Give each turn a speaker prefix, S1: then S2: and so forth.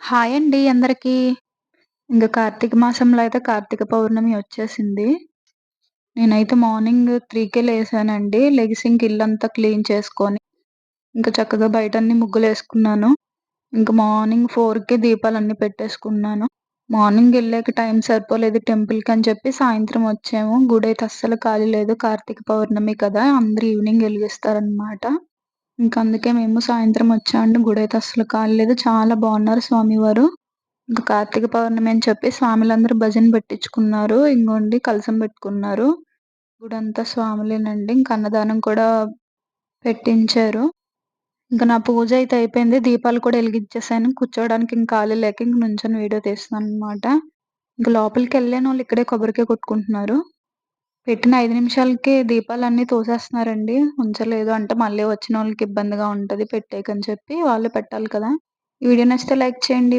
S1: Hi అండి అందరికీ. ఇంక కార్తీక మాసంలో అయితే కార్తీక పౌర్ణమి వచ్చేసింది. నేనైతే మార్నింగ్ 3కే లేసానండి. లెగిసి ఇంక ఇల్లంతా క్లీన్ చేసుకొని, ఇంక చక్కగా బయటన్ని ముగ్గులేసుకున్నాను. ఇంక మార్నింగ్ 4కే దీపాలన్నీ పెట్టేసుకున్నాను. మార్నింగ్ ఎళ్ళాక టైం సరిపోలేదు టెంపుల్‌కని చెప్పి సాయంత్రం వచ్చాము. గుడైతే అస్సలు ఖాళీ లేదు. కార్తీక పౌర్ణమి కదా! అందరూ ఈవినింగ్ ఎలిగిస్తారనమాట. ఇంక అందుకే మేము సాయంత్రం వచ్చామండి. గుడైతే అస్సలు ఖాళీ లేదు. చాలా బావున్నారు స్వామివారు. ఇంక కార్తీక పౌర్ణమి అని చెప్పి స్వాములందరూ భజన పెట్టించుకున్నారు. ఇంగోండి కలశం పెట్టుకున్నారు. గుడంతా స్వాములేనండి. ఇంక అన్నదానం కూడా పెట్టించారు. ఇంక నా పూజ అయితే అయిపోయింది. దీపాలు కూడా ఎలిగిచ్చేసాను. కూర్చోవడానికి ఇంక ఖాళీ లేక ఇంక నుంచొని వీడియో తీస్తున్నాననమాట. ఇంక లోపలికెళ్ళానోళ్ళు ఇక్కడే కొబ్బరికాయ కొట్టుకుంటున్నారు. పెట్టిన 5 నిమిషాలకే దీపాలన్నీ తోసేస్తున్నారండి. ఉంచలేదు అంటే మళ్ళీ వచ్చినోళ్ళకి ఇబ్బందిగా ఉంటది పెట్టేయకని చెప్పి వాళ్ళే పెట్టాలి కదా! ఈ వీడియో నచ్చితే లైక్ చేయండి.